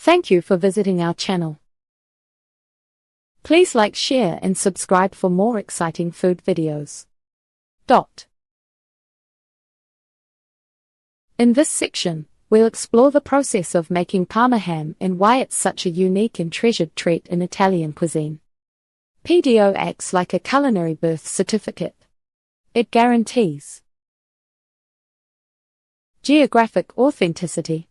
Thank you for visiting our channel. Please like, share and subscribe for more exciting food videos. In this section, we'll explore the process of making Parma ham and why it's such a unique and treasured trait in Italian cuisine. PDO acts like a culinary birth certificate. It guarantees geographic authenticity.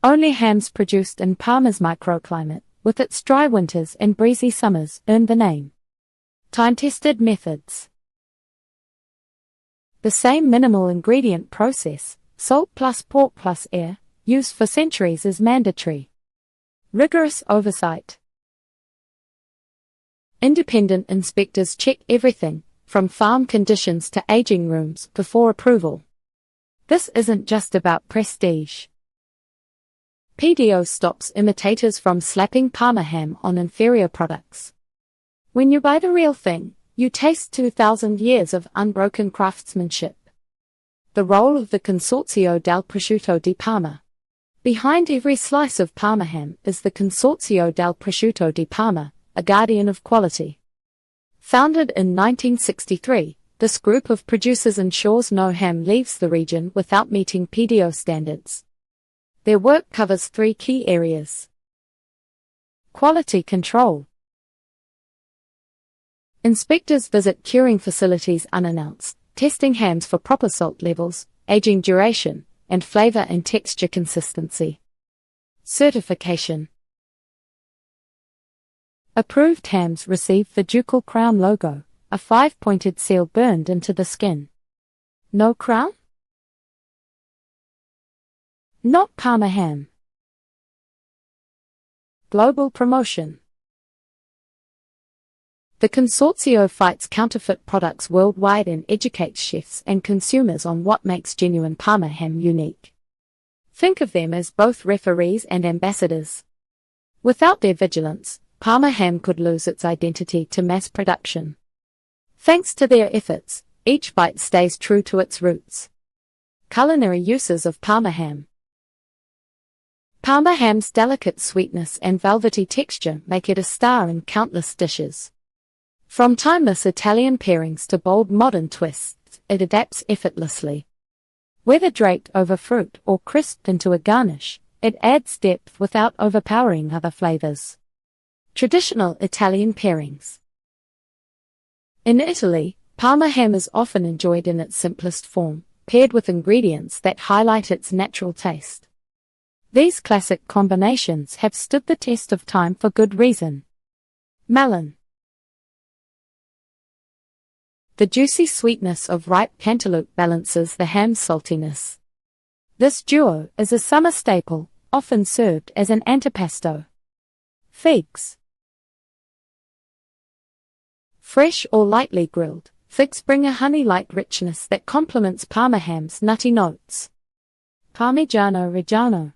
Only hams produced in Parma's microclimate, with its dry winters and breezy summers, earn the name. Time-tested methods. The same minimal ingredient process, salt plus pork plus air, used for centuries is mandatory. Rigorous oversight. Independent inspectors check everything, from farm conditions to aging rooms, before approval. This isn't just about prestige. PDO stops imitators from slapping Parma ham on inferior products. When you buy the real thing, you taste 2,000 years of unbroken craftsmanship. The role of the Consorzio del Prosciutto di Parma. Behind every slice of Parma ham is the Consorzio del Prosciutto di Parma, a guardian of quality. Founded in 1963, this group of producers ensures no ham leaves the region without meeting PDO standards. Their work covers three key areas. Quality control. Inspectors visit curing facilities unannounced, testing hams for proper salt levels, aging duration, and flavor and texture consistency. Certification. Approved hams receive the Ducal Crown logo, a 5-pointed seal burned into the skin. No crown? Not Parma ham. Global promotion. The Consorzio fights counterfeit products worldwide and educates chefs and consumers on what makes genuine Parma ham unique. Think of them as both referees and ambassadors. Without their vigilance, Parma ham could lose its identity to mass production. Thanks to their efforts, each bite stays true to its roots. Culinary uses of Parma ham. Parma ham's delicate sweetness and velvety texture make it a star in countless dishes. From timeless Italian pairings to bold modern twists, it adapts effortlessly. Whether draped over fruit or crisped into a garnish, it adds depth without overpowering other flavors. Traditional Italian pairings. In Italy, Parma ham is often enjoyed in its simplest form, paired with ingredients that highlight its natural taste. These classic combinations have stood the test of time for good reason. Melon. The juicy sweetness of ripe cantaloupe balances the ham's saltiness. This duo is a summer staple, often served as an antipasto. Figs. Fresh or lightly grilled, figs bring a honey-like richness that complements Parma ham's nutty notes. Parmigiano Reggiano.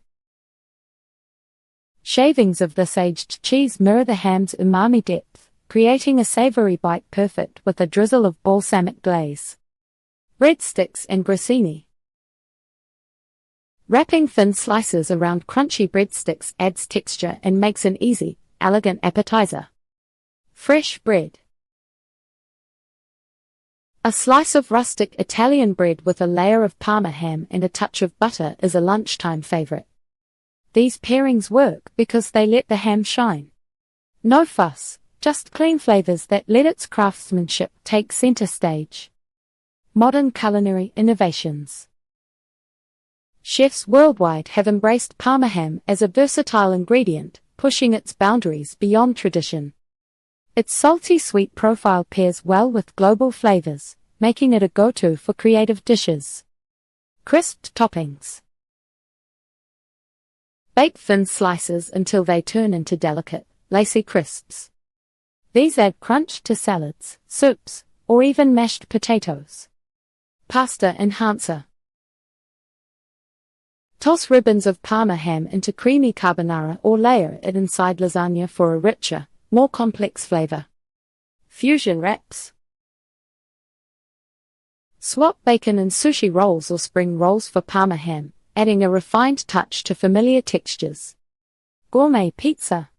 Shavings of this aged cheese mirror the ham's umami depth, creating a savory bite perfect with a drizzle of balsamic glaze. Breadsticks and grissini. Wrapping thin slices around crunchy breadsticks adds texture and makes an easy, elegant appetizer. Fresh bread. A slice of rustic Italian bread with a layer of Parma ham and a touch of butter is a lunchtime favorite. These pairings work because they let the ham shine. No fuss, just clean flavors that let its craftsmanship take center stage. Modern culinary innovations. Chefs worldwide have embraced Parma ham as a versatile ingredient, pushing its boundaries beyond tradition. Its salty sweet profile pairs well with global flavors, making it a go-to for creative dishes. Crisped toppings. Bake thin slices until they turn into delicate, lacy crisps. These add crunch to salads, soups, or even mashed potatoes. Pasta enhancer. Toss ribbons of Parma ham into creamy carbonara or layer it inside lasagna for a richer, more complex flavor. Fusion wraps. Swap bacon in sushi rolls or spring rolls for Parma ham, adding a refined touch to familiar textures. Gourmet pizza.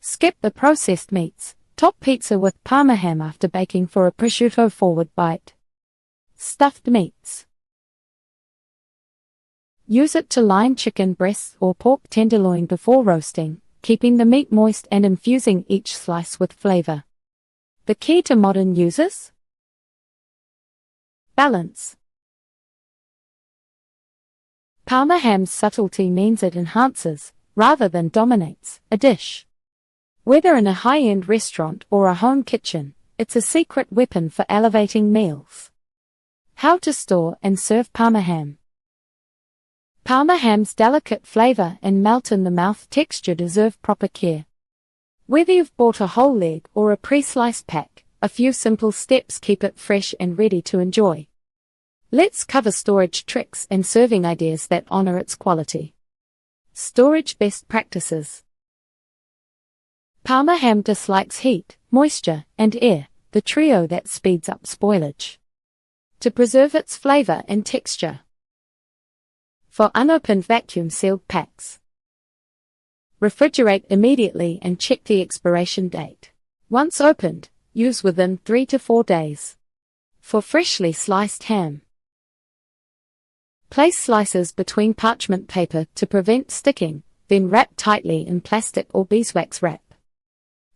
Skip the processed meats. Top pizza with Parma ham after baking for a prosciutto-forward bite. Stuffed meats. Use it to line chicken breasts or pork tenderloin before roasting, keeping the meat moist and infusing each slice with flavor. The key to modern users? Balance. Parma ham's subtlety means it enhances, rather than dominates, a dish. Whether in a high-end restaurant or a home kitchen, it's a secret weapon for elevating meals. How to store and serve Parma ham. Parma ham's delicate flavor and melt-in-the-mouth texture deserve proper care. Whether you've bought a whole leg or a pre-sliced pack, a few simple steps keep it fresh and ready to enjoy. Let's cover storage tricks and serving ideas that honor its quality. Storage best practices. Parma ham dislikes heat, moisture, and air, the trio that speeds up spoilage. To preserve its flavor and texture. For unopened vacuum-sealed packs. Refrigerate immediately and check the expiration date. Once opened, use within 3 to 4 days. For freshly sliced ham. Place slices between parchment paper to prevent sticking, then wrap tightly in plastic or beeswax wrap.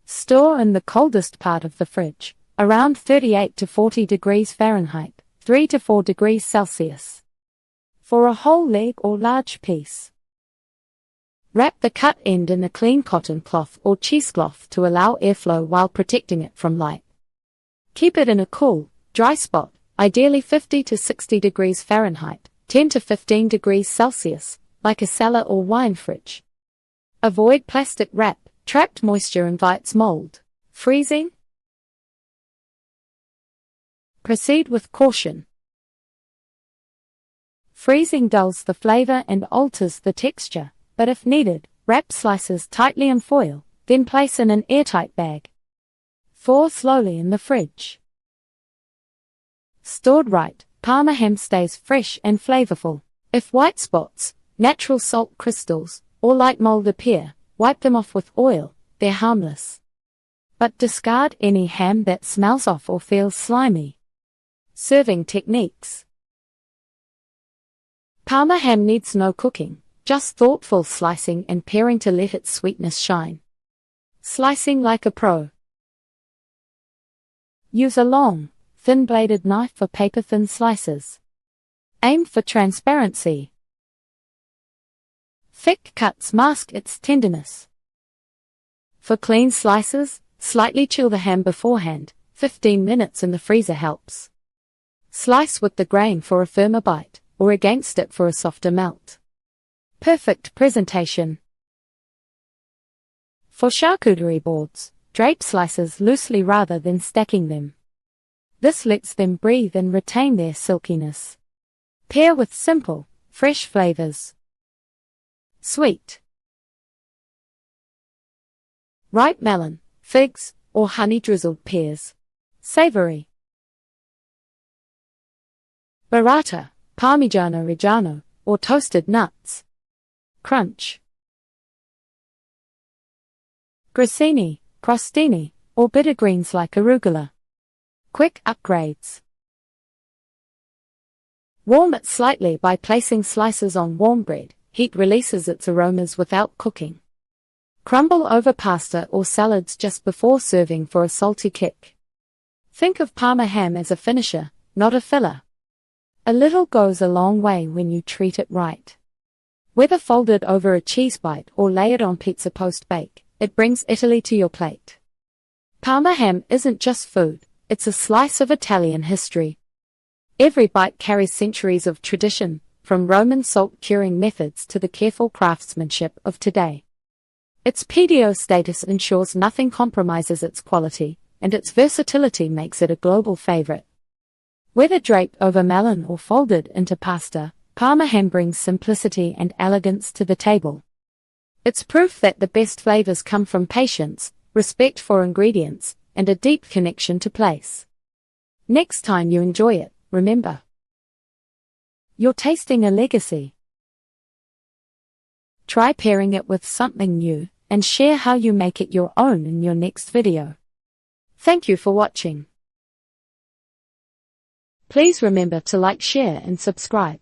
Store in the coldest part of the fridge, around 38 to 40 degrees Fahrenheit, 3 to 4 degrees Celsius. For a whole leg or large piece. Wrap the cut end in a clean cotton cloth or cheesecloth to allow airflow while protecting it from light. Keep it in a cool, dry spot, ideally 50 to 60 degrees Fahrenheit, 10 to 15 degrees Celsius, like a cellar or wine fridge. Avoid plastic wrap. Trapped moisture invites mold. Freezing? Proceed with caution. Freezing dulls the flavor and alters the texture, but if needed, wrap slices tightly in foil, then place in an airtight bag. Thaw slowly in the fridge. Stored right, Parma ham stays fresh and flavorful. If white spots, natural salt crystals, or light mold appear, wipe them off with oil, they're harmless. But discard any ham that smells off or feels slimy. Serving techniques. Parma ham needs no cooking, just thoughtful slicing and paring to let its sweetness shine. Slicing like a pro. Use a long, thin-bladed knife for paper-thin slices. Aim for transparency. Thick cuts mask its tenderness. For clean slices, slightly chill the ham beforehand, 15 minutes in the freezer helps. Slice with the grain for a firmer bite, or against it for a softer melt. Perfect presentation. For charcuterie boards, drape slices loosely rather than stacking them. This lets them breathe and retain their silkiness. Pair with simple, fresh flavors. Sweet. Ripe melon, figs, or honey-drizzled pears. Savory. Burrata, Parmigiano Reggiano, or toasted nuts. Crunch. Grissini, crostini, or bitter greens like arugula. Quick upgrades. Warm it slightly by placing slices on warm bread. Heat releases its aromas without cooking. Crumble over pasta or salads just before serving for a salty kick. Think of Parma ham as a finisher, not a filler. A little goes a long way when you treat it right. Whether folded over a cheese bite or layered on pizza post-bake, it brings Italy to your plate. Parma ham isn't just food, it's a slice of Italian history. Every bite carries centuries of tradition, from Roman salt curing methods to the careful craftsmanship of today. Its PDO status ensures nothing compromises its quality, and its versatility makes it a global favorite. Whether draped over melon or folded into pasta, Parma ham brings simplicity and elegance to the table. It's proof that the best flavors come from patience, respect for ingredients, and a deep connection to place. Next time you enjoy it, remember, You're tasting a legacy. Try pairing it with something new, and share how you make it your own in your next video. Thank you for watching. Please remember to like, share and subscribe.